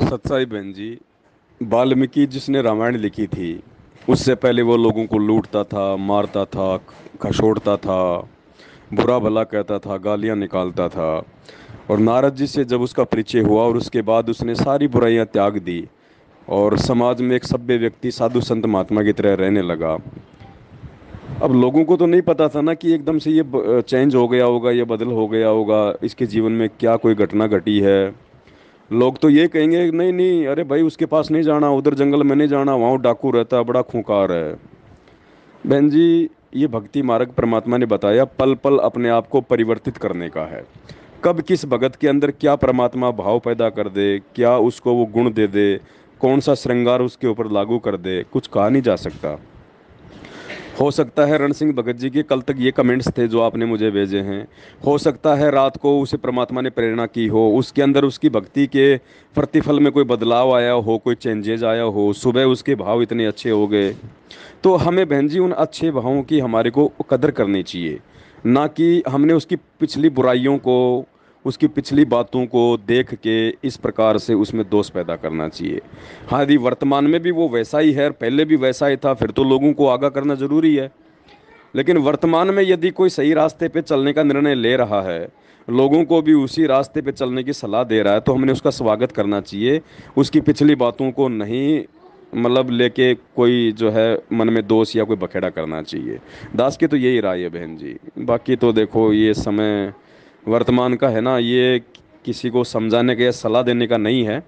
सच्चाई बहन जी। वाल्मीकि जिसने रामायण लिखी थी, उससे पहले वो लोगों को लूटता था, मारता था, खसोड़ता था, बुरा भला कहता था, गालियां निकालता था। और नारद जी से जब उसका परिचय हुआ और उसके बाद उसने सारी बुराइयां त्याग दी और समाज में एक सभ्य व्यक्ति, साधु संत महात्मा की तरह रहने लगा। अब लोगों को तो नहीं पता था ना कि एकदम से ये चेंज हो गया होगा, ये बदल हो गया होगा, इसके जीवन में क्या कोई घटना घटी है। लोग तो ये कहेंगे नहीं नहीं, अरे भाई उसके पास नहीं जाना, उधर जंगल में नहीं जाना, वहाँ डाकू रहता है, बड़ा खूंखार है। बहन जी, ये भक्ति मार्ग परमात्मा ने बताया पल पल अपने आप को परिवर्तित करने का है। कब किस भगत के अंदर क्या परमात्मा भाव पैदा कर दे, क्या उसको वो गुण दे दे, कौन सा श्रृंगार उसके ऊपर लागू कर दे, कुछ कहा नहीं जा सकता। हो सकता है रण सिंह भगत जी के कल तक ये कमेंट्स थे जो आपने मुझे भेजे हैं। हो सकता है रात को उसे परमात्मा ने प्रेरणा की हो, उसके अंदर उसकी भक्ति के प्रतिफल में कोई बदलाव आया हो, कोई चेंजेज आया हो, सुबह उसके भाव इतने अच्छे हो गए। तो हमें बहन जी उन अच्छे भावों की हमारे को कदर करनी चाहिए, ना कि हमने उसकी पिछली बुराइयों को, उसकी पिछली बातों को देख के इस प्रकार से उसमें दोष पैदा करना चाहिए। हाँ, यदि वर्तमान में भी वो वैसा ही है और पहले भी वैसा ही था, फिर तो लोगों को आगाह करना जरूरी है। लेकिन वर्तमान में यदि कोई सही रास्ते पे चलने का निर्णय ले रहा है, लोगों को भी उसी रास्ते पे चलने की सलाह दे रहा है, तो हमने उसका स्वागत करना चाहिए। उसकी पिछली बातों को नहीं मतलब लेके कोई जो है मन में दोष या कोई बखेड़ा करना चाहिए। दास की तो यही राय है बहन जी। बाकी तो देखो, ये समय वर्तमान का है ना, ये किसी को समझाने का या सलाह देने का नहीं है।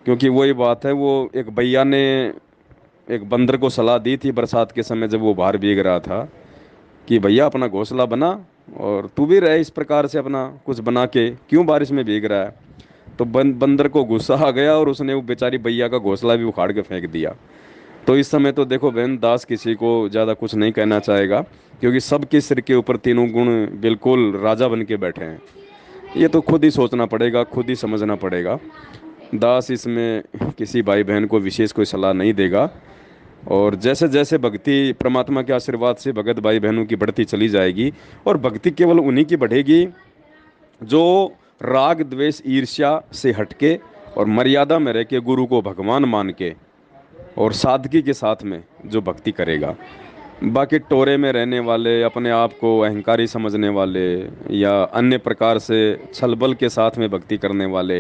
क्योंकि वही बात है, वो एक भैया ने एक बंदर को सलाह दी थी बरसात के समय जब वो बाहर भीग रहा था, कि भैया अपना घोंसला बना और तू भी रहे इस प्रकार से, अपना कुछ बना के, क्यों बारिश में भीग रहा है। तो बंदर को गुस्सा आ गया और उसने वो बेचारी भैया का घोंसला भी उखाड़ के फेंक दिया। तो इस समय तो देखो बहन, दास किसी को ज़्यादा कुछ नहीं कहना चाहेगा, क्योंकि सबके सिर के ऊपर तीनों गुण बिल्कुल राजा बन के बैठे हैं। ये तो खुद ही सोचना पड़ेगा, खुद ही समझना पड़ेगा। दास इसमें किसी भाई बहन को विशेष कोई सलाह नहीं देगा। और जैसे जैसे भक्ति परमात्मा के आशीर्वाद से भगत भाई बहनों की बढ़ती चली जाएगी, और भक्ति केवल उन्हीं की बढ़ेगी जो राग द्वेष ईर्ष्या से हटके और मर्यादा में रह के गुरु को भगवान मान के और सादगी के साथ में जो भक्ति करेगा। बाकी टोरे में रहने वाले, अपने आप को अहंकारी समझने वाले, या अन्य प्रकार से छलबल के साथ में भक्ति करने वाले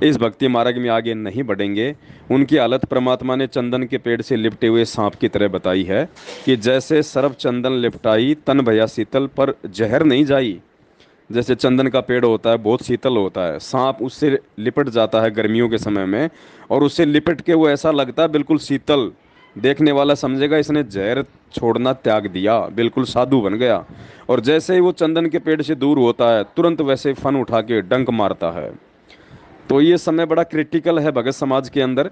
इस भक्ति मार्ग में आगे नहीं बढ़ेंगे। उनकी हालत परमात्मा ने चंदन के पेड़ से लिपटे हुए सांप की तरह बताई है, कि जैसे सरब चंदन लिपटाई तन भया शीतल, पर जहर नहीं जाई। जैसे चंदन का पेड़ होता है, बहुत शीतल होता है, सांप उससे लिपट जाता है गर्मियों के समय में, और उससे लिपट के वो ऐसा लगता है बिल्कुल शीतल। देखने वाला समझेगा इसने जहर छोड़ना त्याग दिया, बिल्कुल साधु बन गया। और जैसे ही वो चंदन के पेड़ से दूर होता है, तुरंत वैसे फन उठा के डंक मारता है। तो ये समय बड़ा क्रिटिकल है भगत समाज के अंदर।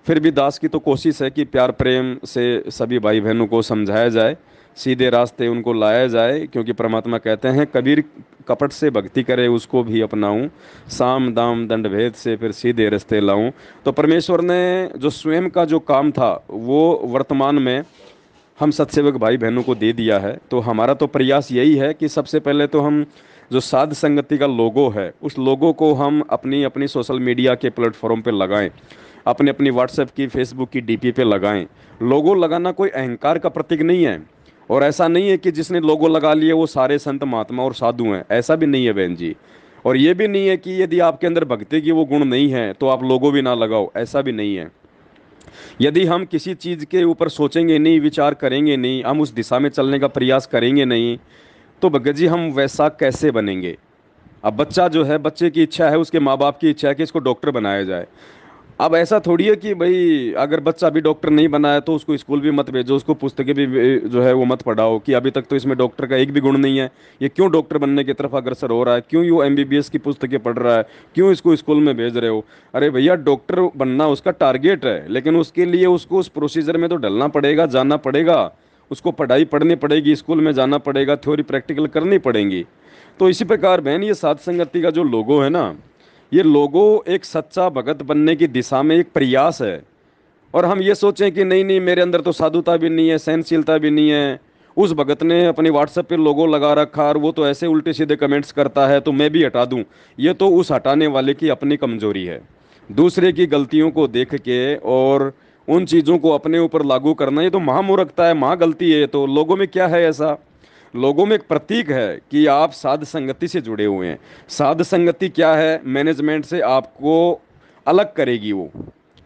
फिर भी दास की तो कोशिश है कि प्यार प्रेम से सभी भाई बहनों को समझाया जाए, सीधे रास्ते उनको लाया जाए। क्योंकि परमात्मा कहते हैं, कबीर कपट से भक्ति करे उसको भी अपनाऊं, साम दाम दंड भेद से फिर सीधे रास्ते लाऊं। तो परमेश्वर ने जो स्वयं का जो काम था वो वर्तमान में हम सत्सेवक भाई बहनों को दे दिया है। तो हमारा तो प्रयास यही है कि सबसे पहले तो हम जो साध संगति का लोगो है, उस लोगो को हम अपनी अपनी सोशल मीडिया के प्लेटफॉर्म पे लगाएं, अपनी अपनी व्हाट्सएप की, फेसबुक की डीपी पे लगाएं। लोगो लगाना कोई अहंकार का प्रतीक नहीं है। और ऐसा नहीं है कि जिसने लोगो लगा लिए वो सारे संत महात्मा और साधु हैं, ऐसा भी नहीं है बहन जी। और ये भी नहीं है कि यदि आपके अंदर भक्ति की वो गुण नहीं है तो आप लोगो भी ना लगाओ, ऐसा भी नहीं है। यदि हम किसी चीज़ के ऊपर सोचेंगे नहीं, विचार करेंगे नहीं, हम उस दिशा में चलने का प्रयास करेंगे नहीं, तो भगत जी हम वैसा कैसे बनेंगे। अब बच्चा जो है, बच्चे की इच्छा है, उसके माँ बाप की इच्छा है कि इसको डॉक्टर बनाया जाए। अब ऐसा थोड़ी है कि भाई अगर बच्चा अभी डॉक्टर नहीं बना है तो उसको स्कूल भी मत भेजो, उसको पुस्तकें भी जो है वो मत पढ़ाओ, कि अभी तक तो इसमें डॉक्टर का एक भी गुण नहीं है, ये क्यों डॉक्टर बनने की तरफ अग्रसर हो रहा है, क्यों ये एमबीबीएस की पुस्तकें पढ़ रहा है, क्यों इसको स्कूल में भेज रहे हो। अरे भैया, डॉक्टर बनना उसका टारगेट है, लेकिन उसके लिए उसको उस प्रोसीजर में तो डलना पड़ेगा, जाना पड़ेगा, उसको पढ़ाई पढ़नी पड़ेगी, स्कूल में जाना पड़ेगा, थ्योरी प्रैक्टिकल करनी पड़ेंगी। तो इसी प्रकार बहन, ये साध संगति का जो लोगो है ना, ये लोगो एक सच्चा भगत बनने की दिशा में एक प्रयास है। और हम ये सोचें कि नहीं नहीं, मेरे अंदर तो साधुता भी नहीं है, सहनशीलता भी नहीं है, उस भगत ने अपनी व्हाट्सएप पे लोगो लगा रखा और वो तो ऐसे उल्टे सीधे कमेंट्स करता है तो मैं भी हटा दूं, ये तो उस हटाने वाले की अपनी कमजोरी है। दूसरे की गलतियों को देख के और उन चीज़ों को अपने ऊपर लागू करना, ये तो महामूर्खता है, महागलती है। तो लोगों में क्या है ऐसा? लोगों में एक प्रतीक है कि आप साध संगति से जुड़े हुए हैं। साध संगति क्या है? मैनेजमेंट से आपको अलग करेगी वो।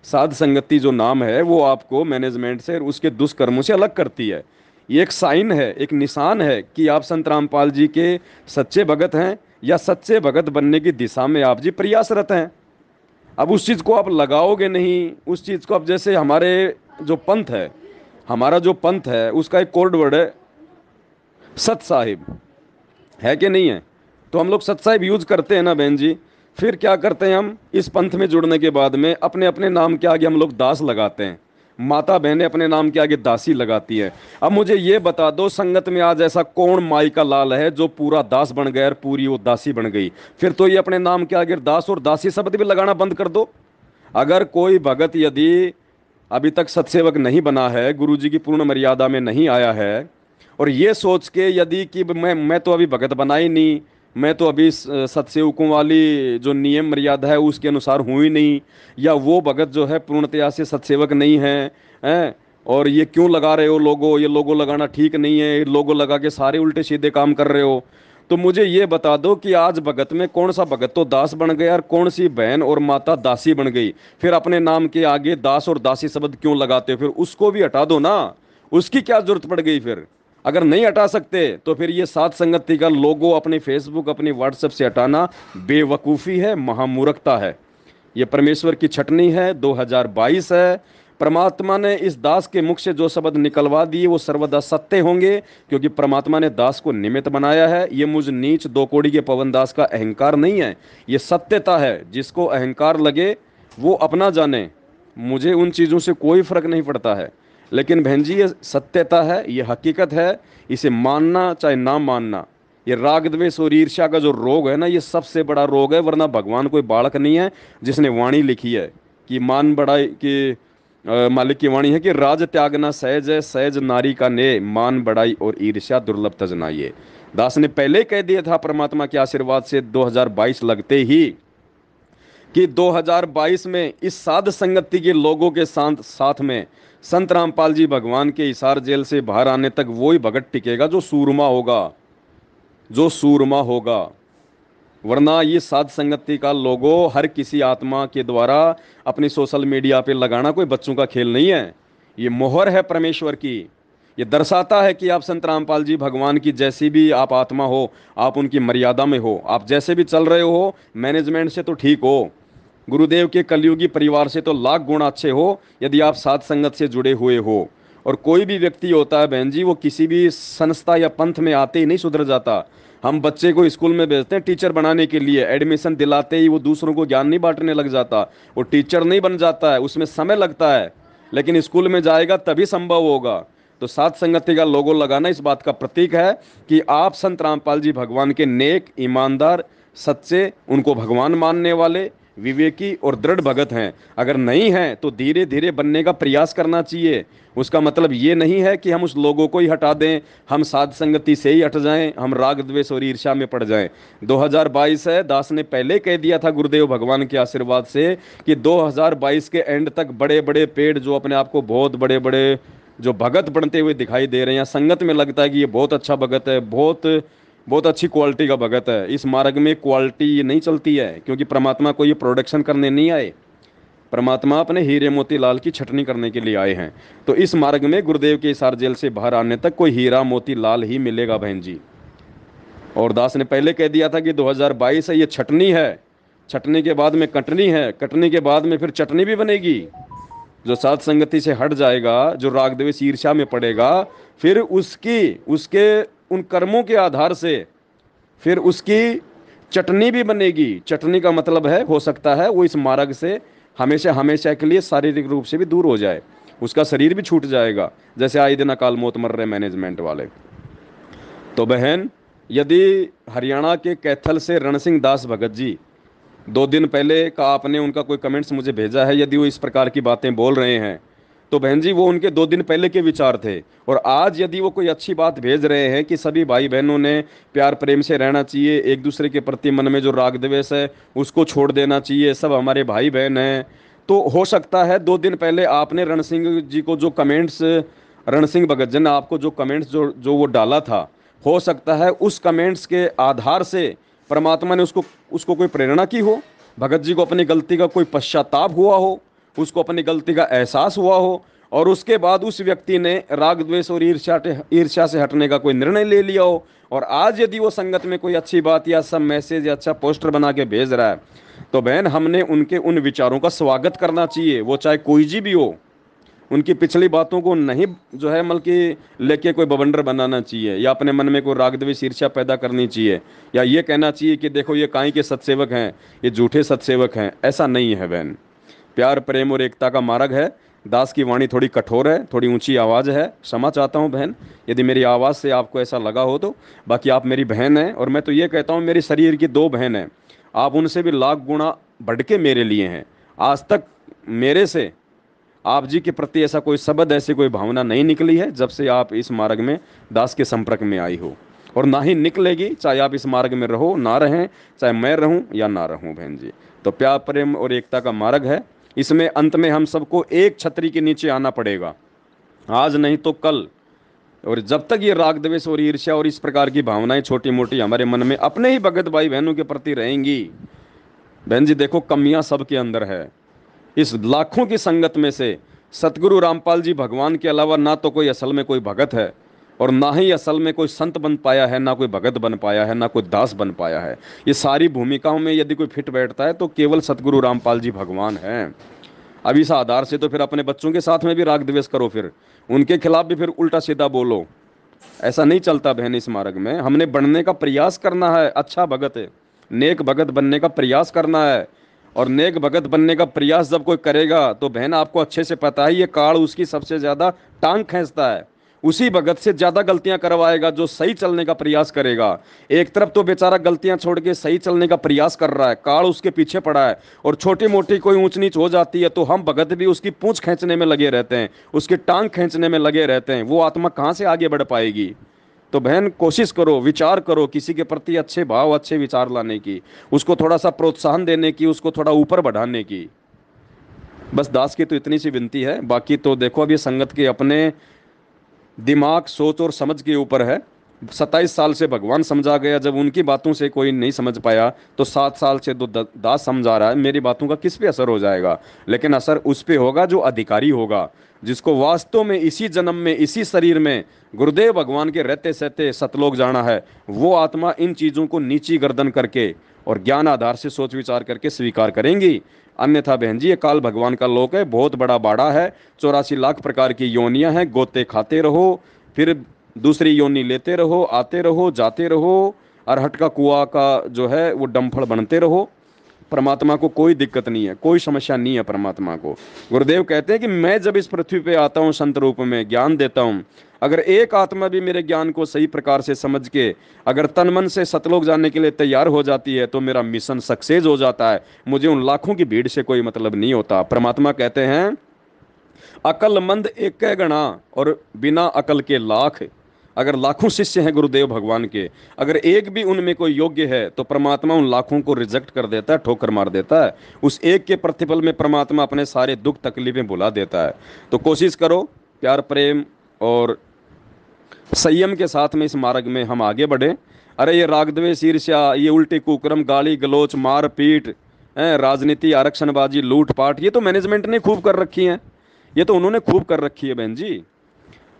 साध संगति जो नाम है वो आपको मैनेजमेंट से और उसके दुष्कर्मों से अलग करती है। ये एक साइन है, एक निशान है कि आप संत रामपाल जी के सच्चे भगत हैं या सच्चे भगत बनने की दिशा में आप जी प्रयासरत हैं। अब उस चीज़ को आप लगाओगे नहीं, उस चीज़ को अब जैसे हमारे जो पंथ है, हमारा जो पंथ है उसका एक कोड वर्ड है सत साहिब, है कि नहीं है? तो हम लोग सत साहिब यूज करते हैं ना बहन जी। फिर क्या करते हैं हम इस पंथ में जुड़ने के बाद में अपने अपने नाम के आगे हम लोग दास लगाते हैं। माता बहनें अपने नाम के आगे दासी लगाती है। अब मुझे ये बता दो, संगत में आज ऐसा कौन माई का लाल है जो पूरा दास बन गया और पूरी वो दासी बन गई? फिर तो ये अपने नाम के आगे दास और दासी शब्द भी लगाना बंद कर दो। अगर कोई भगत यदि अभी तक सत्सेवक नहीं बना है, गुरु जी की पूर्ण मर्यादा में नहीं आया है, और ये सोच के यदि कि मैं तो अभी भगत बना ही नहीं, मैं तो अभी सत्सेवकों वाली जो नियम मर्यादा है उसके अनुसार हूँ ही नहीं, या वो भगत जो है पूर्णतया से सत्सेवक नहीं है, हैं, और ये क्यों लगा रहे हो लोगो, ये लोगो लगाना ठीक नहीं है, ये लोगो लगा के सारे उल्टे सीधे काम कर रहे हो। तो मुझे ये बता दो कि आज भगत में कौन सा भगत तो दास बन गया और कौन सी बहन और माता दासी बन गई? फिर अपने नाम के आगे दास और दासी शब्द क्यों लगाते हो? फिर उसको भी हटा दो ना, उसकी क्या जरूरत पड़ गई फिर? अगर नहीं हटा सकते तो फिर ये सात संगति का लोगो अपने फेसबुक अपने व्हाट्सएप से हटाना बेवकूफ़ी है, महामूर्खता है। ये परमेश्वर की छटनी है, 2022 है। परमात्मा ने इस दास के मुख से जो शब्द निकलवा दिए वो सर्वदा सत्य होंगे, क्योंकि परमात्मा ने दास को निमित्त बनाया है। ये मुझ नीच दो कोड़ी के पवन दास का अहंकार नहीं है, ये सत्यता है। जिसको अहंकार लगे वो अपना जाने, मुझे उन चीज़ों से कोई फर्क नहीं पड़ता है। लेकिन बहन जी ये सत्यता है, ये हकीकत है, इसे मानना चाहे ना मानना। ये राग द्वेष और ईर्ष्या का जो रोग है ना, ये सबसे बड़ा रोग है। वरना भगवान कोई बालक नहीं है जिसने वाणी लिखी है कि मान बढ़ाई कि मालिक की वाणी है कि राज त्यागना सहज है, सहज नारी का ने मान बढ़ाई और ईर्ष्या दुर्लभ तजनाइए। दास ने पहले कह दिया था परमात्मा के आशीर्वाद से 2022 लगते ही कि 2022 में इस साध संगति के लोगों के साथ साथ में संत रामपाल जी भगवान के हिसार जेल से बाहर आने तक वही भगत टिकेगा जो सूरमा होगा, जो सूरमा होगा। वरना ये साध संगति का लोगो हर किसी आत्मा के द्वारा अपनी सोशल मीडिया पे लगाना कोई बच्चों का खेल नहीं है। ये मोहर है परमेश्वर की। ये दर्शाता है कि आप संत रामपाल जी भगवान की जैसी भी आप आत्मा हो, आप उनकी मर्यादा में हो, आप जैसे भी चल रहे हो, मैनेजमेंट से तो ठीक हो, गुरुदेव के कलयुगी परिवार से तो लाख गुना अच्छे हो यदि आप साध संगत से जुड़े हुए हो। और कोई भी व्यक्ति होता है बहन जी, वो किसी भी संस्था या पंथ में आते ही नहीं सुधर जाता। हम बच्चे को स्कूल में भेजते हैं टीचर बनाने के लिए, एडमिशन दिलाते ही वो दूसरों को ज्ञान नहीं बांटने लग जाता, वो टीचर नहीं बन जाता है, उसमें समय लगता है। लेकिन स्कूल में जाएगा तभी संभव होगा। तो साध संगति का लोगो लगाना इस बात का प्रतीक है कि आप संत रामपाल जी भगवान के नेक, ईमानदार, सच्चे, उनको भगवान मानने वाले, विवेकी और दृढ़ भगत हैं। अगर नहीं हैं तो धीरे धीरे बनने का प्रयास करना चाहिए। उसका मतलब ये नहीं है कि हम उस लोगों को ही हटा दें, हम साध संगति से ही हट जाएं, हम राग द्वेष और ईर्ष्या में पड़ जाएं। 2022 है, दास ने पहले कह दिया था गुरुदेव भगवान के आशीर्वाद से कि 2022 के एंड तक बड़े बड़े पेड़ जो अपने आप को बहुत बड़े बड़े जो भगत बनते हुए दिखाई दे रहे हैं, संगत में लगता है कि ये बहुत अच्छा भगत है, बहुत बहुत अच्छी क्वालिटी का भगत है, इस मार्ग में क्वालिटी नहीं चलती है, क्योंकि परमात्मा को ये प्रोडक्शन करने नहीं आए। परमात्मा अपने हीरे मोती लाल की छटनी करने के लिए आए हैं। तो इस मार्ग में गुरुदेव के हिसार जेल से बाहर आने तक कोई हीरा मोती लाल ही मिलेगा बहन जी। और दास ने पहले कह दिया था कि 2022 है, ये छटनी है, छटनी के बाद में कटनी है, कटनी के बाद में फिर चटनी भी बनेगी। जो साध संगति से हट जाएगा, जो राग द्वेष ईर्ष्या में पड़ेगा, फिर उसकी उसके उन कर्मों के आधार से फिर उसकी चटनी भी बनेगी। चटनी का मतलब है, हो सकता है वो इस मार्ग से हमेशा हमेशा के लिए शारीरिक रूप से भी दूर हो जाए, उसका शरीर भी छूट जाएगा, जैसे आए दिन अकाल मौत मर रहे मैनेजमेंट वाले। तो बहन, यदि हरियाणा के कैथल से रण सिंह दास भगत जी 2 दिन पहले का आपने उनका कोई कमेंट्स मुझे भेजा है, यदि वो इस प्रकार की बातें बोल रहे हैं तो बहन जी वो उनके 2 दिन पहले के विचार थे। और आज यदि वो कोई अच्छी बात भेज रहे हैं कि सभी भाई बहनों ने प्यार प्रेम से रहना चाहिए, एक दूसरे के प्रति मन में जो राग द्वेष है उसको छोड़ देना चाहिए, सब हमारे भाई बहन हैं, तो हो सकता है 2 दिन पहले आपने रण सिंह जी को जो कमेंट्स, रण सिंह भगत जी ने आपको जो कमेंट्स जो जो वो डाला था, हो सकता है उस कमेंट्स के आधार से परमात्मा ने उसको उसको कोई प्रेरणा की हो, भगत जी को अपनी गलती का कोई पश्चाताप हुआ हो, उसको अपनी गलती का एहसास हुआ हो, और उसके बाद उस व्यक्ति ने राग द्वेष और ईर्ष्या से हटने का कोई निर्णय ले लिया हो। और आज यदि वो संगत में कोई अच्छी बात या सब मैसेज या अच्छा पोस्टर बना के भेज रहा है, तो बहन हमने उनके उन विचारों का स्वागत करना चाहिए, वो चाहे कोई जी भी हो। उनकी पिछली बातों को नहीं जो है बल्कि लेके कोई बवंडर बनाना चाहिए, या अपने मन में कोई राग द्वेष ईर्ष्या पैदा करनी चाहिए, या ये कहना चाहिए कि देखो ये काहे के सत्सेवक हैं, ये झूठे सत्सेवक हैं। ऐसा नहीं है बहन। प्यार प्रेम और एकता का मार्ग है। दास की वाणी थोड़ी कठोर है, थोड़ी ऊंची आवाज़ है, क्षमा चाहता हूँ बहन यदि मेरी आवाज़ से आपको ऐसा लगा हो तो। बाकी आप मेरी बहन हैं, और मैं तो ये कहता हूँ मेरी शरीर की 2 बहन हैं, आप उनसे भी लाख गुना बढ़ के मेरे लिए हैं। आज तक मेरे से आप जी के प्रति ऐसा कोई शब्द, ऐसी कोई भावना नहीं निकली है जब से आप इस मार्ग में दास के संपर्क में आई हो, और ना ही निकलेगी, चाहे आप इस मार्ग में रहो ना रहें, चाहे मैं रहूं या ना रहूं बहन जी। तो प्यार प्रेम और एकता का मार्ग है, इसमें अंत में हम सबको एक छतरी के नीचे आना पड़ेगा, आज नहीं तो कल। और जब तक ये राग द्वेष और ईर्ष्या और इस प्रकार की भावनाएं छोटी मोटी हमारे मन में अपने ही भगत भाई बहनों के प्रति रहेंगी, बहन जी देखो कमियां सबके अंदर है। इस लाखों की संगत में से सतगुरु रामपाल जी भगवान के अलावा ना तो कोई असल में कोई भगत है, और ना ही असल में कोई संत बन पाया है, ना कोई भगत बन पाया है, ना कोई दास बन पाया है। ये सारी भूमिकाओं में यदि कोई फिट बैठता है तो केवल सतगुरु रामपाल जी भगवान हैं। अब इस आधार से तो फिर अपने बच्चों के साथ में भी राग द्वेष करो, फिर उनके खिलाफ भी फिर उल्टा सीधा बोलो, ऐसा नहीं चलता बहन। इस मार्ग में हमने बढ़ने का प्रयास करना है, अच्छा भगत है, नेक भगत बनने का प्रयास करना है। और नेक भगत बनने का प्रयास जब कोई करेगा तो बहन आपको अच्छे से पता है ये काल उसकी सबसे ज्यादा टांग खींचता है, उसी भगत से ज्यादा गलतियां करवाएगा जो सही चलने का प्रयास करेगा। एक तरफ तो बेचारा गलतियां छोड़ के सही चलने का प्रयास कर रहा है, काल उसके पीछे पड़ा है, और छोटी मोटी कोई ऊंच नीच हो जाती है तो हम भगत भी उसकी पूंछ खींचने में लगे रहते हैं, उसकी टांग खींचने में लगे रहते हैं। वो आत्मा कहां से आगे बढ़ पाएगी। तो बहन कोशिश करो, विचार करो किसी के प्रति अच्छे भाव अच्छे विचार लाने की, उसको थोड़ा सा प्रोत्साहन देने की, उसको थोड़ा ऊपर बढ़ाने की। बस दास की तो इतनी सी विनती है। बाकी तो देखो अभी संगत के अपने दिमाग सोच और समझ के ऊपर है। 27 साल से भगवान समझा गया, जब उनकी बातों से कोई नहीं समझ पाया तो 7 साल से तो दास समझा रहा है, मेरी बातों का किस पे असर हो जाएगा। लेकिन असर उस पे होगा जो अधिकारी होगा, जिसको वास्तव में इसी जन्म में इसी शरीर में गुरुदेव भगवान के रहते सहते सतलोक जाना है। वो आत्मा इन चीज़ों को नीची गर्दन करके और ज्ञान आधार से सोच विचार करके स्वीकार करेंगी। अन्यथा बहन जी ये काल भगवान का लोक है, बहुत बड़ा बाड़ा है, 84 लाख प्रकार की योनियां हैं, गोते खाते रहो, फिर दूसरी योनि लेते रहो, आते रहो जाते रहो, अरहट का कुआं का जो है वो डंफड़ बनते रहो। परमात्मा को कोई दिक्कत नहीं है, कोई समस्या नहीं है परमात्मा को। गुरुदेव कहते हैं कि मैं जब इस पृथ्वी पे आता हूँ संत रूप में ज्ञान देता हूँ, अगर एक आत्मा भी मेरे ज्ञान को सही प्रकार से समझ के अगर तन मन से सतलोक जाने के लिए तैयार हो जाती है तो मेरा मिशन सक्सेस हो जाता है। मुझे उन लाखों की भीड़ से कोई मतलब नहीं होता। परमात्मा कहते हैं अकलमंद एक गणा और बिना अकल के लाख। अगर लाखों शिष्य हैं गुरुदेव भगवान के, अगर एक भी उनमें कोई योग्य है तो परमात्मा उन लाखों को रिजेक्ट कर देता है, ठोकर मार देता है। उस एक के प्रतिफल में परमात्मा अपने सारे दुख तकलीफें भुला देता है। तो कोशिश करो प्यार प्रेम और संयम के साथ में इस मार्ग में हम आगे बढ़ें। अरे ये राग द्वेष ईर्ष्या, ये उल्टी कुकर्म, गाली गलोच, मार पीट, राजनीति, आरक्षणबाजी, लूटपाट, ये तो मैनेजमेंट ने खूब कर रखी है, ये तो उन्होंने खूब कर रखी है बहन जी।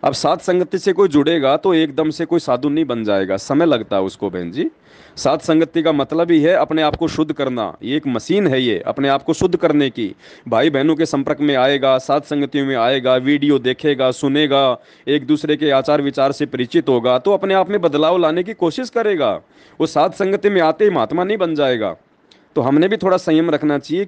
अब सात संगति से कोई जुड़ेगा तो एकदम से कोई साधु नहीं बन जाएगा, समय लगता है उसको बहन जी। सात संगति का मतलब ही है अपने आप को शुद्ध करना, ये एक मशीन है ये अपने आप को शुद्ध करने की। भाई बहनों के संपर्क में आएगा, सात संगतियों में आएगा, वीडियो देखेगा, सुनेगा, एक दूसरे के आचार विचार से परिचित होगा तो अपने आप में बदलाव लाने की कोशिश करेगा। वो सात संगति में आते ही महात्मा नहीं बन जाएगा। तो हमने भी थोड़ा संयम रखना चाहिए,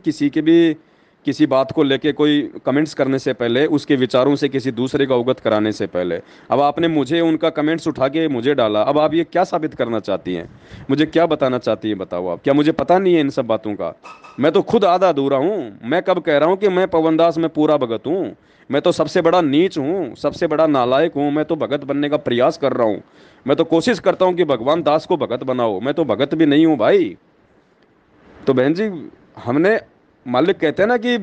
किसी बात को लेके कोई कमेंट्स करने से पहले उसके विचारों से किसी दूसरे को अवगत कराने से पहले। अब आपने मुझे उनका कमेंट्स उठा के मुझे डाला, अब आप ये क्या साबित करना चाहती हैं? मुझे क्या बताना चाहती हैं बताओ आप? क्या मुझे पता नहीं है इन सब बातों का? मैं तो खुद आधा अधूरा हूँ। मैं कब कह रहा हूँ कि मैं पवन दास में पूरा भगत हूँ? मैं तो सबसे बड़ा नीच हूँ, सबसे बड़ा नालायक हूँ। मैं तो भगत बनने का प्रयास कर रहा हूँ। मैं तो कोशिश करता हूँ कि भगवान दास को भगत बनाओ। मैं तो भगत भी नहीं हूँ भाई। तो बहन जी, हमने, मालिक कहते हैं ना कि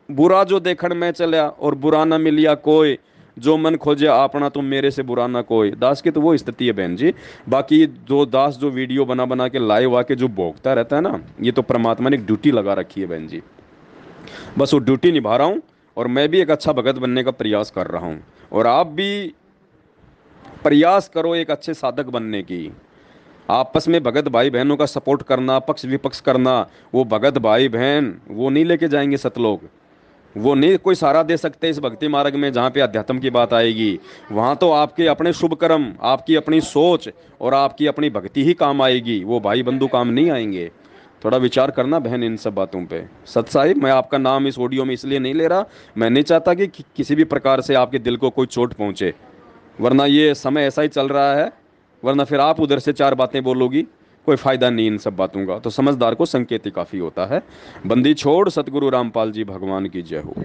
बुरा जो देखण में चलिया और बुरा ना मिलिया कोई, जो मन खोजे अपना तुम मेरे से बुरा ना कोई। दास की तो वो स्थिति है बहन जी। बाकी जो दास जो वीडियो बना बना के लाइव आके जो भोगता रहता है ना, ये तो परमात्मा ने एक ड्यूटी लगा रखी है बहन जी। बस वो ड्यूटी निभा रहा हूँ। और मैं भी एक अच्छा भगत बनने का प्रयास कर रहा हूँ। और आप भी प्रयास करो एक अच्छे साधक बनने की। आपस में भगत भाई बहनों का सपोर्ट करना, पक्ष विपक्ष करना। वो भगत भाई बहन वो नहीं लेके जाएंगे सतलोक। वो नहीं कोई सहारा दे सकते इस भक्ति मार्ग में जहाँ पे अध्यात्म की बात आएगी। वहाँ तो आपके अपने शुभ कर्म, आपकी अपनी सोच और आपकी अपनी भक्ति ही काम आएगी। वो भाई बंधु काम नहीं आएंगे। थोड़ा विचार करना बहन इन सब बातों पे। सत साहिब, मैं आपका नाम इस ऑडियो में इसलिए नहीं ले रहा, मैं नहीं चाहता कि किसी भी प्रकार से आपके दिल को कोई चोट पहुंचे। वरना ये समय ऐसा ही चल रहा है। वरना फिर आप उधर से चार बातें बोलोगी, कोई फायदा नहीं इन सब बातों का। तो समझदार को संकेत ही काफी होता है। बंदी छोड़, सतगुरु रामपाल जी भगवान की जय हो।